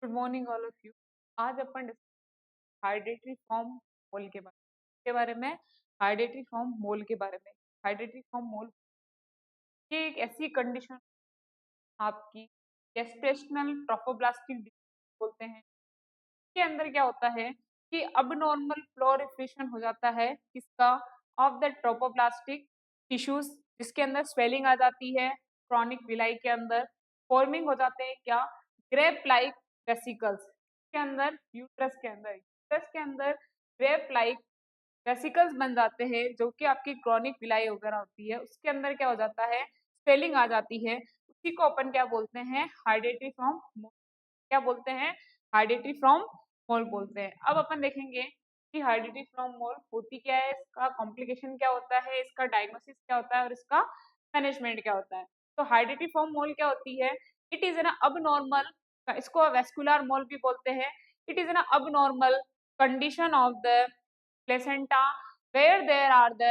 Good morning all of you. आज अपन हाइड्रेटरी form मोल के बारे में हाइड्रेटरी फॉर्म मोल के बारे में हाइड्रेटरी फॉर्म मोल ये एक ऐसी कंडीशन आपकी गेस्टेशनल ट्रोफोब्लास्टिक डिजीज बोलते हैं। इसके अंदर क्या होता है कि अबनॉर्मल प्लोरिफरेशन हो जाता है किसका ऑफ द ट्रोफोब्लास्टिक टिश्यूज, जिसके अंदर स्वेलिंग आ जाती है। क्रॉनिक विलाई के अंदर फॉर्मिंग हो जाते हैं क्या ग्रेप लाइक वेसिकल्स के अंदर, यूट्रस के अंदर ग्रेप लाइक वेसिकल्स बन जाते हैं, जो कि आपकी क्रॉनिक विलाई वगैरह होती है उसके अंदर क्या हो जाता है स्वेलिंग आ जाती है। उसी को अपन क्या बोलते हैं हाइड्रेटरी फ्रॉम क्या बोलते हैं हाइड्रेटरी फ्रॉम मोल बोलते हैं। अब अपन देखेंगे कि हाइड्रेटरी फ्रॉम मोल होती क्या है, इसका कॉम्प्लिकेशन क्या होता है, इसका डायग्नोसिस क्या होता है और इसका मैनेजमेंट क्या होता है। तो हाइड्रेटरी फ्रॉम मोल क्या होती है, इट इज एन अबनॉर्मल, इसको वेस्कुलर मोल भी बोलते हैं। It is an abnormal condition of the placenta where there are the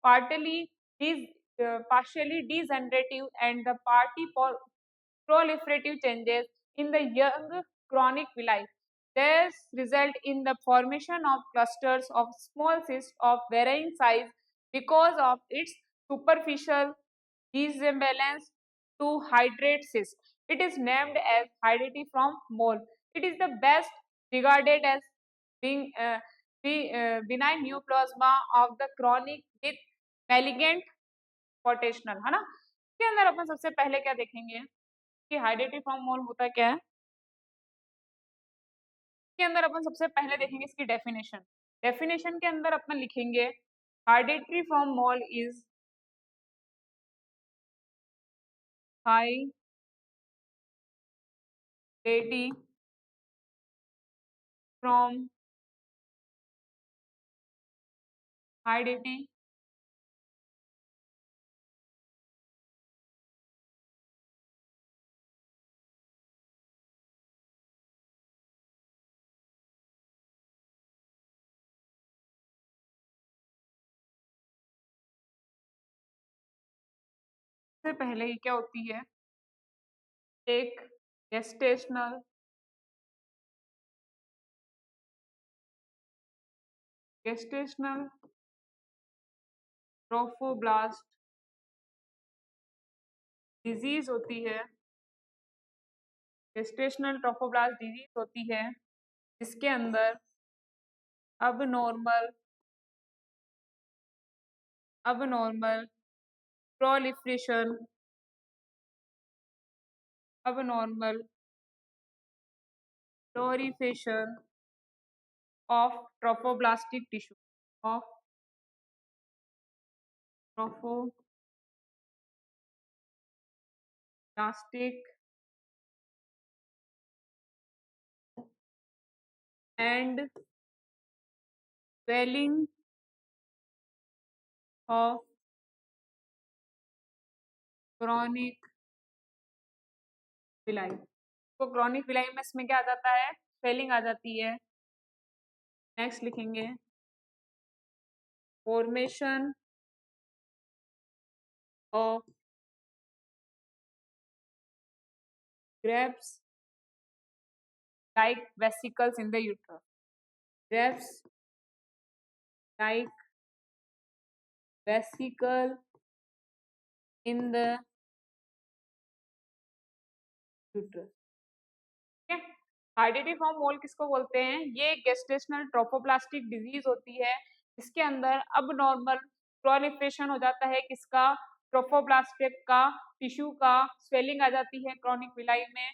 partly these partially degenerative and the party proliferative changes in the young chronic villi. This result in the formation of clusters of small cysts of varying size because of its superficial resemblance to hydrate cyst. It is named as hydrate from mole. It is the best regarded as being benign neoplasma of the chronic with malignant पोटेशनल, है ना। इसके अंदर अपन सबसे पहले क्या देखेंगे कि हाइड्रेटरी form मोल होता क्या है। इसके अंदर अपन सबसे पहले देखेंगे इसकी डेफिनेशन। डेफिनेशन के अंदर अपन लिखेंगे हाइड्रेटरी फॉर्म मोल इज हाइड्रेटरी फ्रॉम हाइड्रेटरी से पहले ही क्या होती है एक गेस्टेशनल ट्रोफोब्लास्ट डिजीज होती है। गेस्टेशनल ट्रोफोब्लास्ट डिजीज होती है जिसके अंदर abnormal proliferation of trophoblastic tissue of trophoblastic and swelling of chronic villi। तो क्रॉनिक विलाई में इसमें क्या आ जाता है स्वेलिंग आ जाती है। नेक्स्ट लिखेंगे formation of grapes like vesicles in the uterus। grapes like vesicle in the uterus। ठीक है। हाइड्रेटरी फॉर्म मोल किसको बोलते हैं, ये गेस्टेशनल ट्रोफोब्लास्टिक डिजीज होती है इसके अंदर अब नॉर्मल प्रोलिफरेशन हो जाता है किसका ट्रोफोब्लास्टिक का टिश्यू का स्वेलिंग आ जाती है क्रॉनिक विलाई में।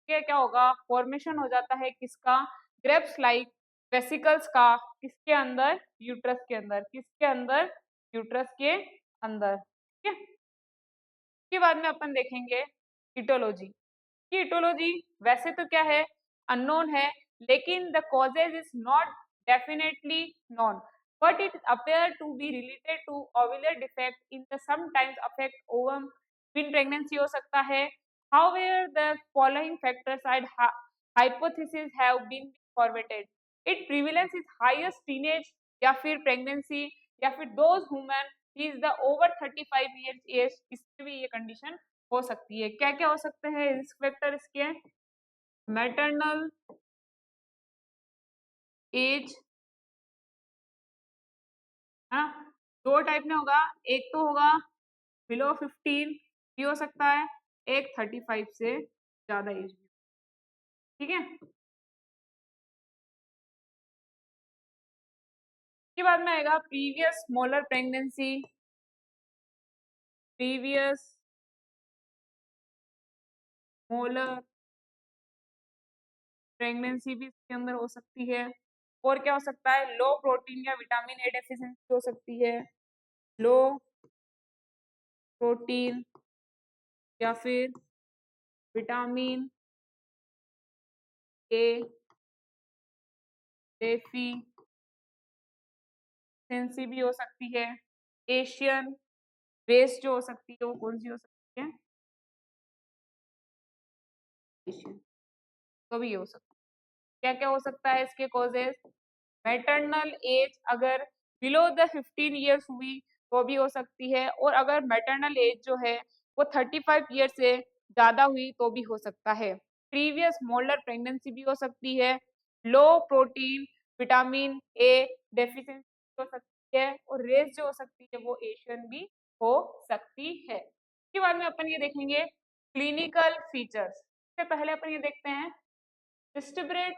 ये क्या होगा फॉर्मेशन हो जाता है किसका ग्रेप्स लाइक वेसिकल्स का किसके अंदर यूट्रस के अंदर, किसके अंदर यूट्रस के अंदर। ठीक है। इसके बाद में अपन देखेंगे इटोलॉजी। कि इटोलॉजी वैसे तो क्या है अननोन है, लेकिन the causes is not definitely known but it appear to be related to ovular defect in the sometimes affect ovum twin pregnancy हो सकता है। However the following factors are hypothesis have been forwarded. It prevalence is highest teenage या फिर pregnancy या फिर those women is the over 35 years age, इसमें भी ये कंडीशन हो सकती है। क्या क्या हो सकते हैं रिस्क फैक्टर इसके, मैटरनल एज है ना, दो टाइप में होगा, एक तो होगा बिलो 15 भी हो सकता है, एक 35 से ज्यादा एज भी, ठीक है। इसके बाद में आएगा previous molar pregnancy, previous molar pregnancy भी इसके अंदर हो सकती है। और क्या हो सकता है, लो प्रोटीन या विटामिन ए डेफिशिएंसी हो सकती है, लो प्रोटीन या फिर विटामिन ए डेफिशिएंसी भी हो सकती है। एशियन रेस जो हो सकती है वो कौन सी हो सकती है, एशियन, तो भी ये हो सकता है। क्या क्या हो सकता है इसके कॉजेस, मैटरनल एज अगर बिलो द 15 ईयर्स हुई तो भी हो सकती है, और अगर मैटरनल एज जो है वो 35 ईयर से ज्यादा हुई तो भी हो सकता है। प्रीवियस मोलर प्रेगनेंसी भी हो सकती है, लो प्रोटीन विटामिन ए डेफिशिएंसी हो सकती है, और रेस जो हो सकती है वो एशियन भी हो सकती है। इसके बाद में अपन ये देखेंगे क्लिनिकल फीचर्स। इससे पहले अपन ये देखते हैं distribute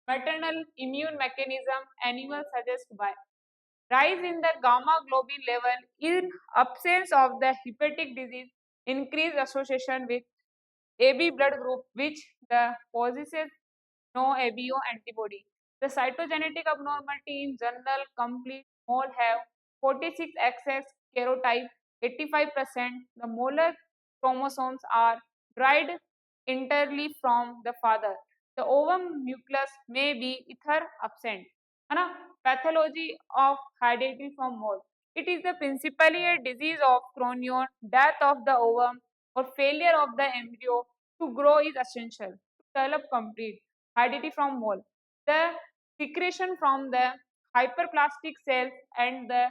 maternal immune mechanism animal suggest by rise in the gamma globin level in absence of the hepatic disease, increased association with AB blood group which the possesses no ABO antibody. The cytogenetic abnormality in general complete mole have 46XX karyotype, 85%. The molar chromosomes are derived entirely from the father. The ovum nucleus may be ether absent. है ना, pathology of hereditary from mole. It is the principally a disease of chorion, death of the ovum or failure of the embryo to grow is essential to develop complete heredity from mole. The secretion from the hyperplastic cells and the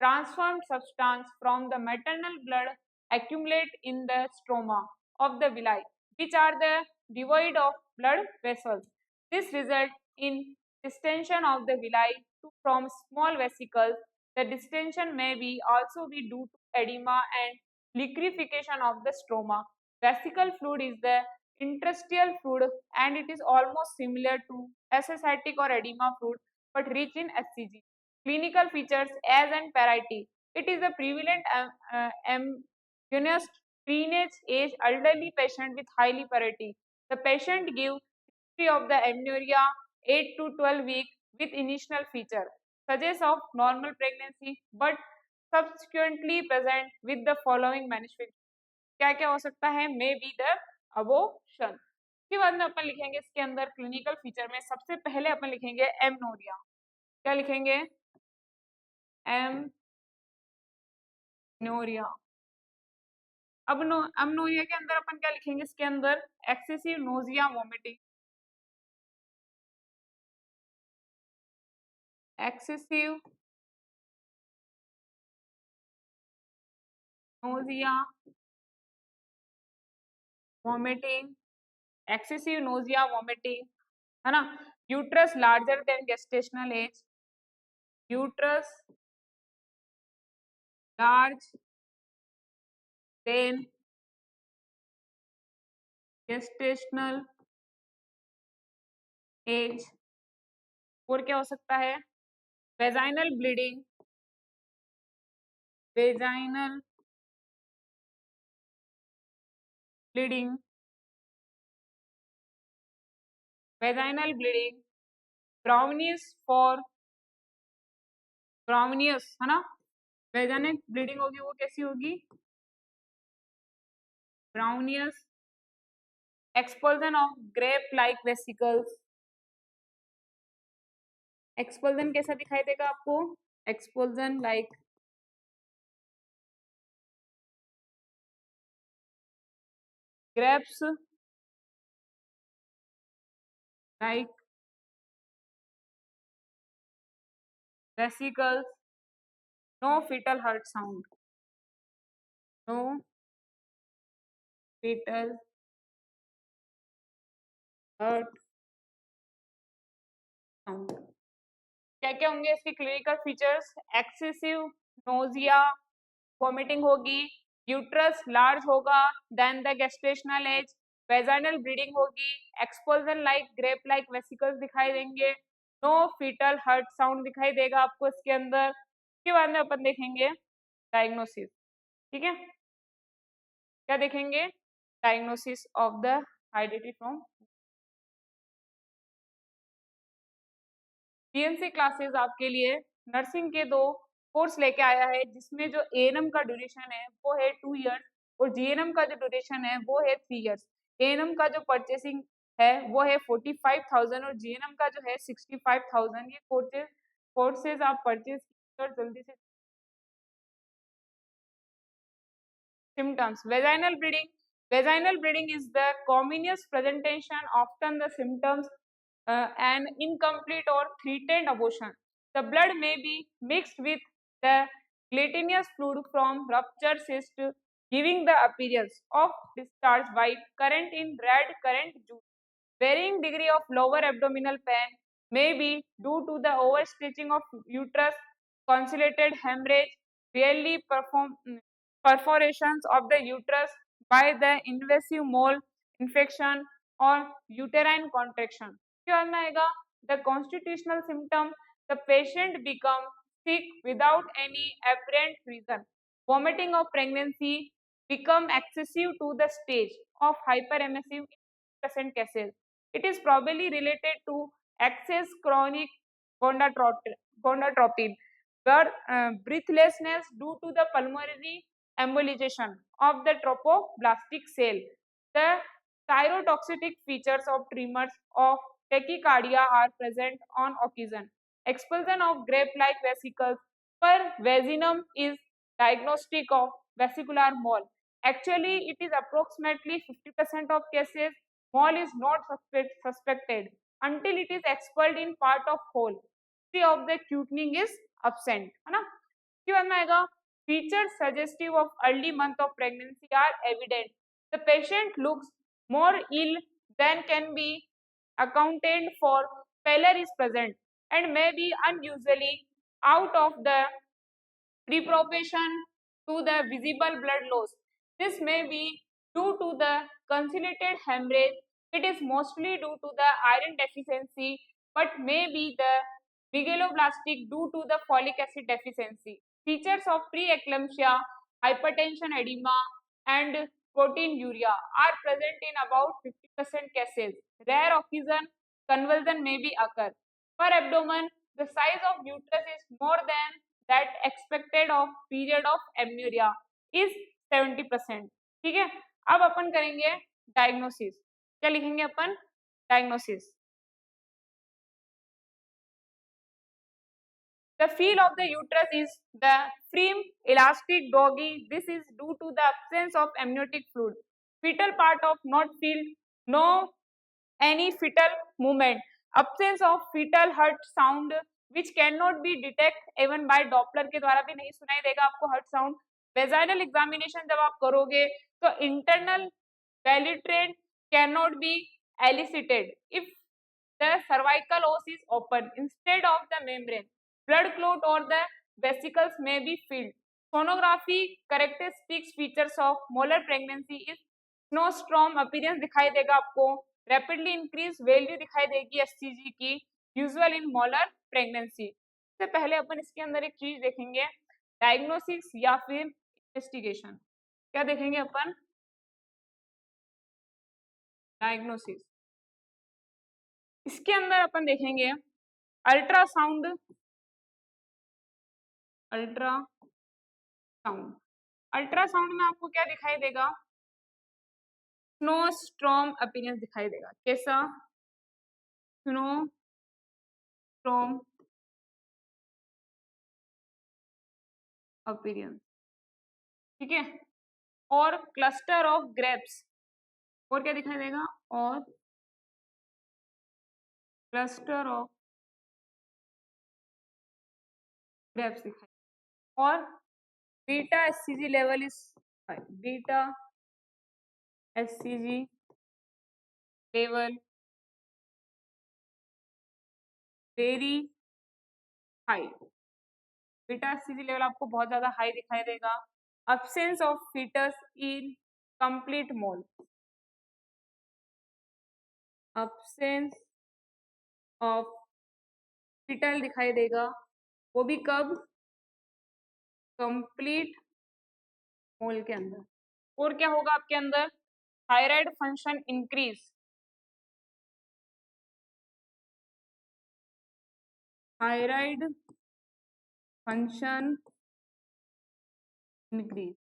transformed substance from the maternal blood accumulate in the stroma of the villi, which are the devoid of blood vessels. This results in distension of the villi from small vesicles. The distension may be also be due to edema and liquefaction of the stroma. Vesicle fluid is the interstitial fluid and it is almost similar to ascitic or edema fluid but rich in HCG. Clinical features as and parity. It is a prevalent youngest teenage age elderly patient with highly parity. The patient gives history of the amenorrhea 8 to 12 weeks with initial feature, suggests of normal pregnancy but subsequently present with the following manifestation. क्या क्या हो सकता है, may be the abortion. उसके बाद में अपन लिखेंगे इसके अंदर क्लिनिकल फीचर में सबसे पहले अपन लिखेंगे एमनोरिया। क्या लिखेंगे, एमनोरिया। अब अमनोरिया के अंदर अपन क्या लिखेंगे, इसके अंदर excessive nausea vomiting, excessive nausea vomiting, excessive nausea vomiting, है ना। Uterus larger than gestational age, uterus large than gestational age. और क्या हो सकता है, vaginal bleeding, vaginal bleeding, vaginal bleeding, brownish for brownish, है ना। वेजाइनल ब्लीडिंग होगी वो कैसी होगी, brownish, expulsion of grape like vesicles. Expulsion कैसा दिखाई देगा आपको, expulsion like grapes like vesicles, no fetal heart sound, no fetal heart sound. क्या क्या होंगे इसके clinical features? Excessive nausea, vomiting होगी, यूट्रस लार्ज होगा than the gestational age, vaginal bleeding होगी, expulsion like grape like vesicles दिखाई देंगे, no fetal heart sound दिखाई देगा आपको इसके अंदर। इसके बाद में अपन देखेंगे डायग्नोसिस। ठीक है, क्या देखेंगे? Diagnosis of the hydrated form. PNC classes आपके लिए नर्सिंग के दो कोर्स लेके आया है, जिसमें जो एएनएम का ड्यूरेशन है वो है 2 इयर्स और जीएनएम का जो ड्यूरेशन है वो है 3 इयर्स। एएनएम का जो परचेसिंग है वो है 45,000 और जीएनएम का जो है 65,000। ये कोर्सेज आप परचेज कर जल्दी से। Symptoms: vaginal bleeding. Vaginal bleeding is the commonest presentation, often the symptoms an incomplete or threatened abortion. The blood may be mixed with the gelatinous fluid from ruptured cyst, giving the appearance of discharge white current in red current juice. Varying degree of lower abdominal pain may be due to the overstretching of uterus, consolidated hemorrhage, rarely perforations of the uterus by the invasive mole infection or uterine contraction. क्या आएगा? The constitutional symptom: the patient become sick without any apparent reason. Vomiting of pregnancy become excessive to the stage of hyperemesis in cases. It is probably related to excess chronic gonadotropin, breathlessness due to the pulmonary embolization of the trophoblastic cell. The thyrotoxic features of tremors of tachycardia are present on occasion. Expulsion of grape-like vesicles per vaginum is diagnostic of vesicular mole. Actually, it is approximately 50% of cases mole is not suspected until it is expelled in part of whole. History of the cutening is absent. है ना? क्या बनना आएगा? Features suggestive of early month of pregnancy are evident. The patient looks more ill than can be accounted for. Pallor is present and may be unusually out of the preproportion to the visible blood loss. This may be due to the consolidated hemorrhage. It is mostly due to the iron deficiency, but may be the megaloblastic due to the folic acid deficiency. Features of preeclampsia, hypertension, edema, and proteinuria are present in about 50% cases. Rare occasion, convulsion may be occur. Per abdomen, the size of uterus is more than that expected of period of एम्यूरिया is 70%। ठीक है, अब अपन करेंगे diagnosis. क्या लिखेंगे अपन? Diagnosis. The feel of the uterus is the firm, elastic, doggy. This is due to the absence of amniotic fluid. Fetal part of not feel, no any fetal movement. Absence of fetal heart sound which cannot be detect even by Doppler के द्वारा भी नहीं सुनाई देगा आपको heart sound. Vaginal examination जब आप करोगे तो internal penetrant cannot be elicited if the cervical os is open instead of the membrane. Blood clot or the vesicles may be filled. Sonography characteristics features of molar pregnancy is snowstorm appearance दिखाई देगा आपको, rapidly increase value दिखाई देगी HCG की, usual in molar pregnancy. इससे पहले अपन इसके अंदर एक चीज देखेंगे, डायग्नोसिस या फिर इन्वेस्टिगेशन। क्या देखेंगे अपन? डायग्नोसिस। इसके अंदर अपन देखेंगे अल्ट्रासाउंड। अल्ट्रासाउंड अल्ट्रासाउंड में आपको क्या दिखाई देगा? स्नोस्टॉर्म अपीयरेंस दिखाई देगा। कैसा? Snowstorm appearance. ठीक है, और क्लस्टर ऑफ ग्रेप्स। और क्या दिखाई देगा? और क्लस्टर ऑफ ग्रेप्स दिखाई, और beta SCG level is beta SCG level very high, beta HCG level आपको बहुत ज्यादा हाई दिखाई देगा। Absence of fetus in complete mole, absence of fetal दिखाई देगा, वो भी कब, कंप्लीट मोल के अंदर। और क्या होगा आपके अंदर, thyroid function increase, thyroid function increase,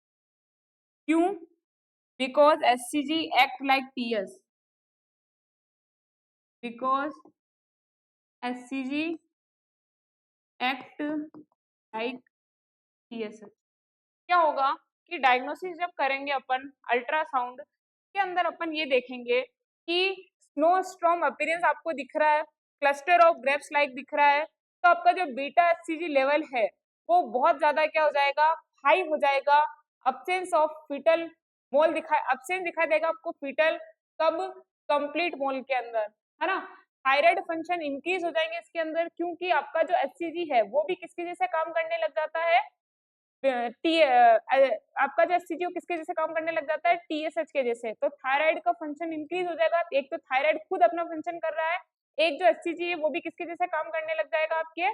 क्यों, because HCG act like TS, because HCG act like TSH. क्या होगा कि डायग्नोसिस जब करेंगे अपन अल्ट्रासाउंड के अंदर, अपन ये देखेंगे कि स्नो स्ट्रॉम अपीयरेंस आपको दिख रहा है, क्लस्टर ऑफ ग्रेप्स लाइक दिख रहा है, तो आपका जो बीटा एचसीजी लेवल है वो बहुत ज्यादा क्या हो जाएगा, हाई हो जाएगा। Absence of fetal mole absence दिखाई देगा आपको फीटल, कब, कंप्लीट मोल के अंदर, है ना। थायराइड फंक्शन इंक्रीज हो जाएंगे इसके अंदर, क्योंकि आपका जो एचसीजी है वो भी किसके जैसे काम करने लग जाता है, आपका जो एचसीजी किसके जैसे काम करने लग जाता है, टीएसएच के जैसे। तो थायराइड का फंक्शन इंक्रीज हो जाएगा, एक तो थायराइड खुद अपना फंक्शन कर रहा है, एक जो एचसीजी है वो भी किसके जैसे काम करने लग जाएगा, आपके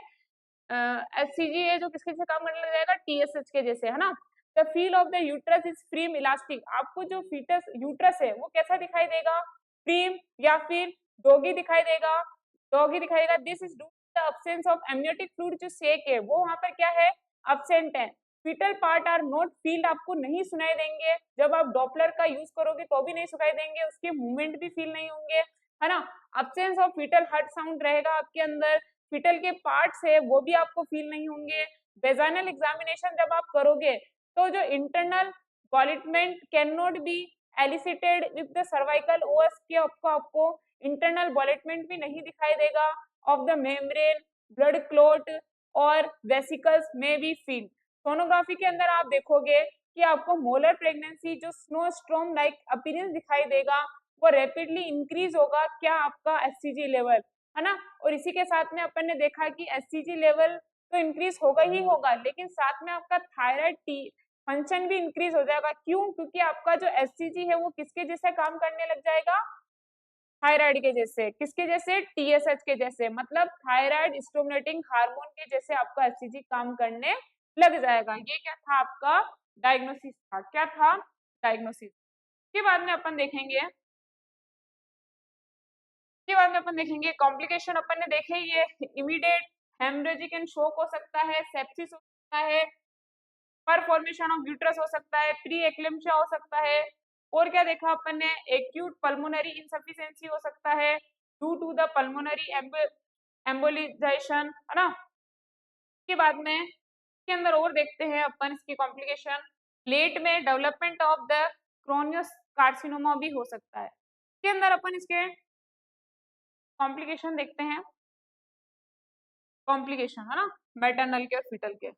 एचसीजी है जो किसके जैसे काम करने लग जाएगा, टीएसएच के जैसे, है ना। The feel of the uterus is firm elastic, आपको जो फीटस यूट्रस है वो कैसा दिखाई देगा, फ्रीम या फिर डॉगी दिखाई देगा, डॉगी दिखाई देगा। This is due to the absence of amniotic fluid, जो सेक है वो वहां पर क्या है, अब्सेंट है। Fetal part are not field, आपको नहीं सुनाई देंगे, जब आप डॉपलर का यूज करोगे तो भी नहीं सुनाई देंगे, उसके मूवमेंट भी फील नहीं होंगे, है ना। Absence of fetal heart sound रहेगा आपके अंदर, फीटल के पार्ट्स है वो भी आपको फील नहीं होंगे। वेजाइनल एग्जामिनेशन जब आप करोगे तो जो internal ballottement can not be elicited with the cervical os के, आपको इंटरनल वॉलिटमेंट भी नहीं दिखाई देगा of the membrane, blood clot और वेसिकल्स में बी फील। सोनोग्राफी के अंदर आप देखोगे कि आपको मोलर प्रेगनेंसी जो स्नो स्ट्रॉम लाइक अपीयरेंस दिखाई देगा, वो रैपिडली इंक्रीज होगा, क्या, आपका एचसीजी लेवल, है ना। और इसी के साथ में अपन ने देखा कि एचसीजी लेवल तो इंक्रीज होगा ही होगा, लेकिन साथ में आपका थायराइड टी फंक्शन भी इंक्रीज हो जाएगा, क्यों, क्योंकि आपका जो एचसीजी है वो किसके जैसे काम करने लग जाएगा, थायराइड के जैसे, किसके जैसे, टीएसएच के जैसे, मतलब थायराइड स्टिमुलेटिंग हार्मोन के जैसे आपका एचसीजी काम करने लग जाएगा। ये क्या था आपका डायग्नोसिस था, क्या था, डायग्नोसिस। के बाद में अपन देखेंगे, के बाद में अपन देखेंगे कॉम्प्लिकेशन, अपन ने देखे ये इमीडिएट हेमरेजिक एंड शोक हो सकता है, सेप्सिस हो सकता है, पर फॉर्मेशन ऑफ यूट्रस हो सकता है, प्री एक्लेम्शिया हो सकता है, और क्या देखा अपन ने, एक्यूट पल्मोनरी इनसफिशिएंसी हो सकता है ड्यू टू द पल्मोनरी एम्बोलिजाइशन, है ना। के बाद में इसके अंदर और देखते हैं अपन इसकी कॉम्प्लिकेशन, लेट में डेवलपमेंट ऑफ द क्रोनियस कार्सिनोमा भी हो सकता है। इसके अंदर अपन इसके कॉम्प्लिकेशन देखते हैं, कॉम्प्लिकेशन, है ना, मैटरनल के और फीटल के।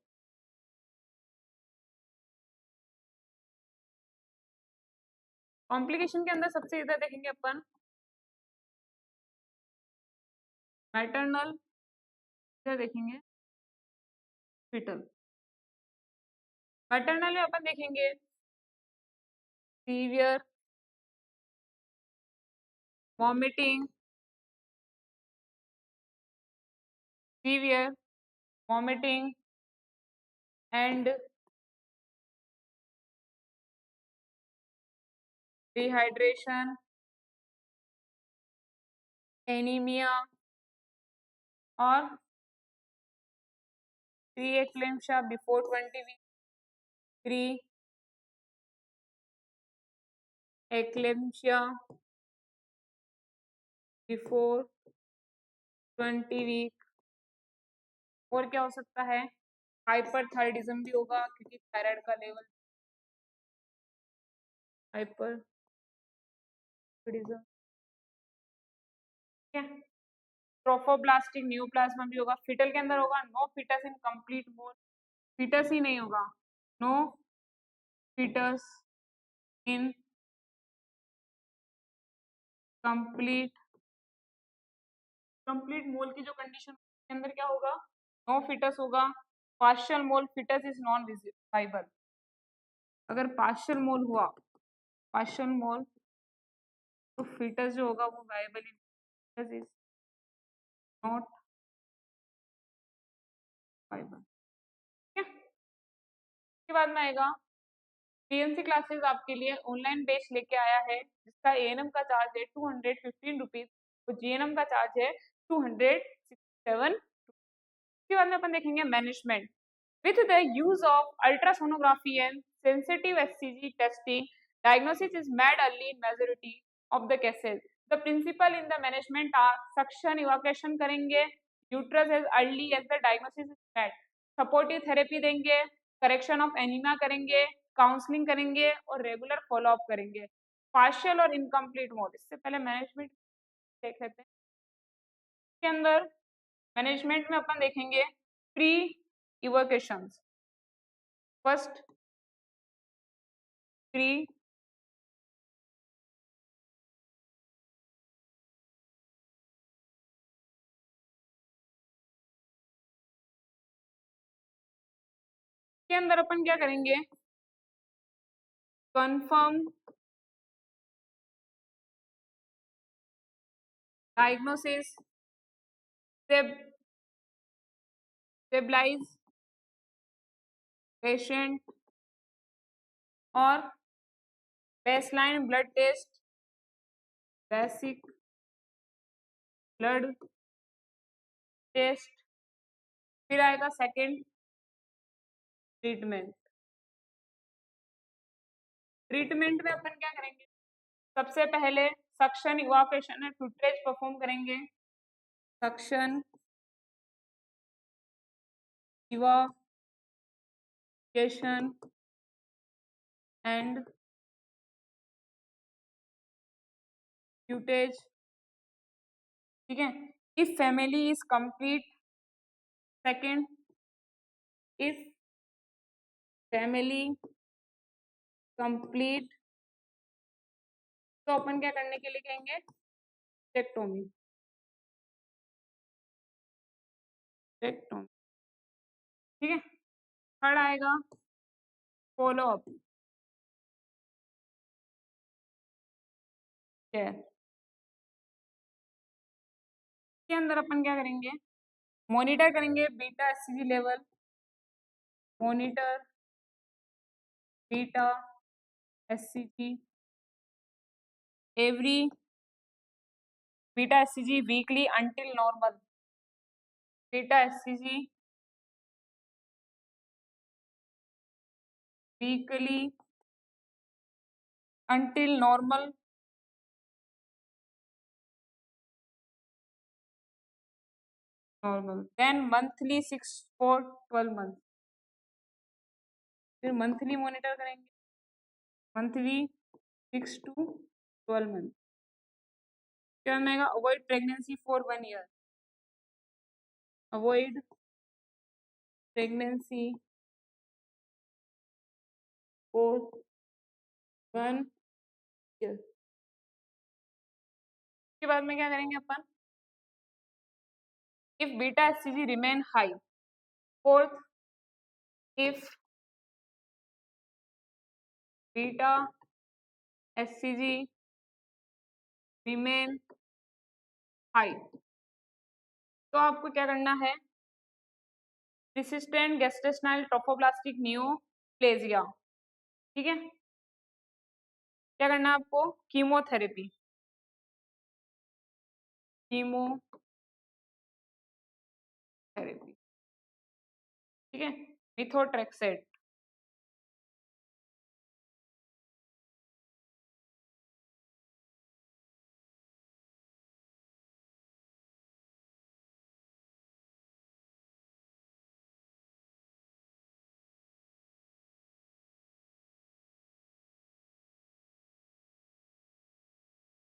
कॉम्प्लिकेशन के अंदर सबसे ज्यादा देखेंगे अपन मैटरनल, देखेंगे फीटल। मैटरनल में अपन देखेंगे severe vomiting, severe vomiting and dehydration, anaemia और pre eclampsia before 20 week, pre eclampsia before 20 week. और क्या हो सकता है, हाइपरथायराइडिज्म भी होगा, क्योंकि थायराइड का लेवल, हाइपरथायराइडिज्म, ठीक है। ट्रोफोब्लास्टिक न्यूप्लाज्मा भी होगा, फीटल के अंदर होगा, no fetus in complete mole, fetus ही नहीं होगा, no fetus in complete, complete mole की जो कंडीशन के अंदर क्या होगा, नो फीटस होगा। Partial mole, fetus is non viable. अगर पार्शियल मोल हुआ, पार्शियल मोल, तो फीटस जो होगा वो viable, fetus is not viable. ठीक है, उसके बाद में आएगा पीएनसी क्लासेस आपके लिए ऑनलाइन बेच लेके आया है, जिसका एएनएम का चार्ज है 215 रुपीज और जीएनएम का चार्ज है 267। उसके बाद में अपन देखेंगे management. With the use of ultrasonography and sensitive HCG testing, diagnosis is made early in majority of the cases. The principle in the management are suction evacuation करेंगे, uterus as early as the diagnosis is made, supportive therapy देंगे, correction of anemia करेंगे, counselling करेंगे और regular follow up करेंगे। Partial और incomplete mode, इससे पहले management देख लेते हैं। इसके अंदर मैनेजमेंट में अपन देखेंगे प्री इवोकेशंस। फर्स्ट प्री के अंदर अपन क्या करेंगे, कंफर्म डायग्नोसिस, स्टेबलाइज पेशेंट और baseline blood test, basic blood test. फिर आएगा सेकंड ट्रीटमेंट। ट्रीटमेंट में अपन क्या करेंगे, सबसे पहले suction evacuation and curettage perform करेंगे। Suction evacuation and curettage. ठीक है, if family is complete, second if family complete, तो अपन क्या करने के लिए कहेंगे, टेक्टोमी। टेक्टोमी, ठीक है। थर्ड आएगा फॉलो अप केयर। के अंदर अपन क्या करेंगे, मॉनिटर करेंगे beta HCG level, monitor beta HCG every, beta HCG weekly until normal, beta HCG weekly until normal, normal, then monthly 6 for 12 month. फिर मंथली मॉनिटर करेंगे, मंथली 6 to 12 मंथ। क्या आएगा, avoid pregnancy for 1 year, avoid pregnancy for 1 year। के बाद में क्या करेंगे अपन, if beta HCG remain high. Fourth, if beta HCG remain high, तो आपको क्या करना है, रेसिस्टेंट गैस्ट्रोस्टाइनल ट्रोफोब्लास्टिक नियोप्लेजिया। ठीक है, क्या करना है आपको, कीमोथेरेपी, कीमोथेरेपी। ठीक है, मिथोट्रेक्सेट।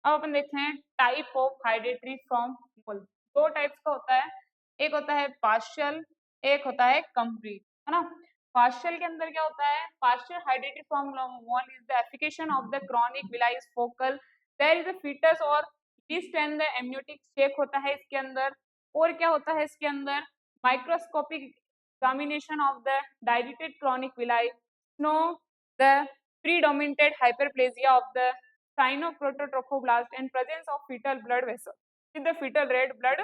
अब अपन देखते हैं टाइप ऑफ हाइड्रेटरी फ्रॉम मोल। दो टाइप्स का होता है, एक होता है पार्शियल, एक होता है कंप्लीट, है ना। पार्शियल के अंदर क्या होता है, पार्शियल हाइड्रेटरी from mole is the application of the chronic villous focal, there is a fetus और east and the amniotic sac होता है इसके अंदर, और क्या होता है इसके अंदर, microscopic examination of the dilated chronic villi, know the predominant hyperplasia of the cyanoprototrophoblast and presence of fetal blood vessel with the fetal red blood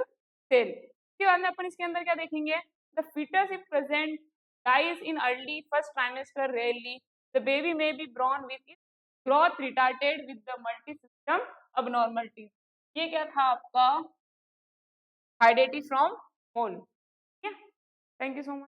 cell। इसके बाद में अपन इसके अंदर क्या देखेंगे, the fetus if present dies in early first trimester rarely, the baby may be born with its growth retarded with the multi-system abnormalities। ये क्या था आपका हाइडेटी फ्रॉम मोल। ठीक है, थैंक यू सो मच।